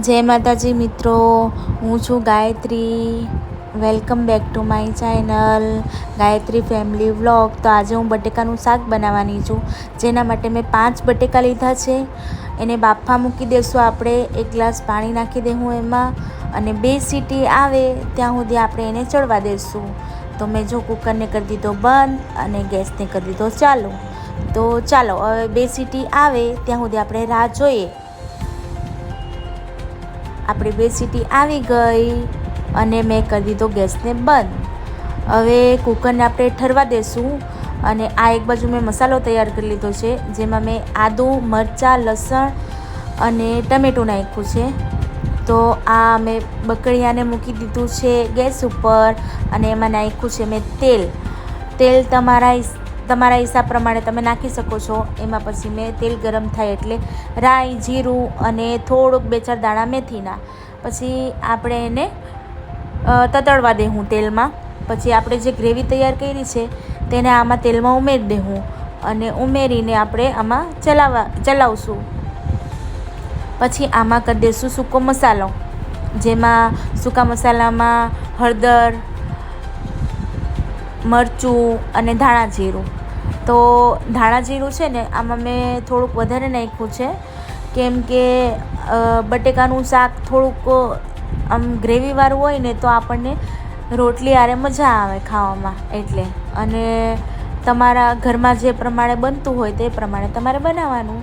જય માતાજી મિત્રો, હું છું Gayatri. Welcome back to my channel Gayatri family vlog. તો આજે હું બટેકાનું શાક બનાવવાની છું, જેના માટે મેં 5 બટેકા લીધા છે. એને બાફા મૂકી દઈશું આપણે. 1 ગ્લાસ પાણી નાખી દઉં એમાં, અને 2 સીટી આવે ત્યાં સુધી આપણે એને ચડવા દઈશું. તો મેં જો કુકરને કરી દીધો બંધ અને ગેસને કરી દીધો ચાલુ. તો ચાલો હવે 2 સીટી આવે ત્યાં સુધી આપણે રાહ જોઈએ. આપણી 2 સીટી આવી ગઈ અને મેં કરી દીધો ગેસને બંધ. હવે કુકરને આપણે ઠરવા દઈશું. અને આ એક બાજુ મેં મસાલો તૈયાર કરી લીધો છે, જેમાં મેં આદું, મરચાં, લસણ અને ટમેટું નાખ્યું છે. તો આ મેં બકડિયાને મૂકી દીધું છે ગેસ ઉપર, અને એમાં નાખ્યું છે મેં તેલ તમારા હિસાબ પ્રમાણે તમે નાખી શકો છો. એમાં પછી મેં તેલ ગરમ થાય એટલે રાઈ, જીરું અને થોડુંક 2-4 દાણા મેથીના. પછી આપણે એને તતડવા દેવું તેલમાં. પછી આપણે જે ગ્રેવી તૈયાર કરી છે તેને આમાં તેલમાં ઉમેરી દેવું, અને ઉમેરીને આપણે આમાં ચલાવશું. પછી આમાં કરી દઈશું સૂકો મસાલો, જેમાં સૂકા મસાલામાં હળદર, મરચું અને ધાણા જીરું. તો ધાણા જીરું છે ને આમાં મેં થોડુંક વધારે નાખ્યું છે, કેમ કે બટેકાનું શાક થોડુંક આમ ગ્રેવીવાળું હોય ને તો આપણને રોટલી હારે મજા આવે ખાવામાં એટલે. અને તમારા ઘરમાં જે પ્રમાણે બનતું હોય તે પ્રમાણે તમારે બનાવવાનું.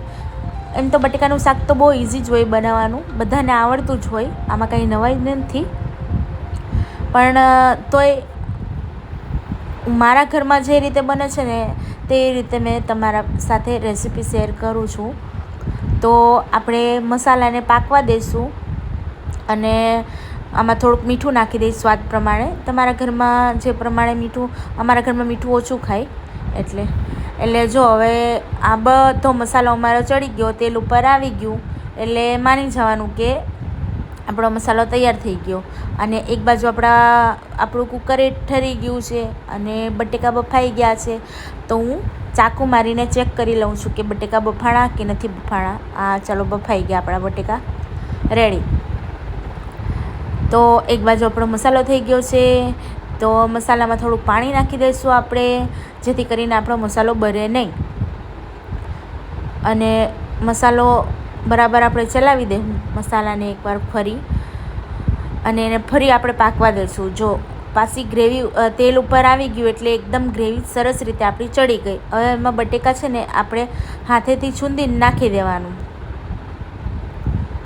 એમ તો બટેકાનું શાક તો બહુ ઇઝી જ હોય બનાવવાનું, બધાને આવડતું જ હોય, આમાં કંઈ નવાઈ નથી. પણ તોય મારા ઘરમાં જે રીતે બને છે ને તે રીતે મેં તમારા સાથે રેસીપી શેર કરું છું. તો આપણે મસાલાને પાકવા દઈશું, અને આમાં થોડુંક મીઠું નાખી દઈશ સ્વાદ પ્રમાણે. તમારા ઘરમાં જે પ્રમાણે મીઠું, અમારા ઘરમાં મીઠું ઓછું ખાય એટલે જો હવે આ બધો મસાલો અમારો ચડી ગયો, તેલ ઉપર આવી ગયું એટલે માની જવાનું કે આપણો મસાલો તૈયાર થઈ ગયો. અને એક બાજુ આપણું કુકર ઠરી ગયું છે અને બટેકા બફાઈ ગયા છે. તો હું ચાકુ મારીને ચેક કરી લઉં છું કે બટેકા બફાણા કે નથી બફાણા. ચાલો બફાઈ ગયા આપણા બટેકા, રેડી. તો એક બાજુ આપણો મસાલો થઈ ગયો છે. તો મસાલામાં થોડુંક પાણી નાખી દઈશું આપણે, જેથી કરીને આપણો મસાલો બળે નહીં. અને મસાલો બરાબર આપણે ચલાવી દઈશું મસાલાને એકવાર ફરી, અને એને ફરી આપણે પાકવા દઈશું. જો પાછી ગ્રેવી તેલ ઉપર આવી ગયું એટલે એકદમ ગ્રેવી સરસ રીતે આપણી ચડી ગઈ. હવે એમાં બટેકા છે ને આપણે હાથેથી છૂંદીને નાખી દેવાનું.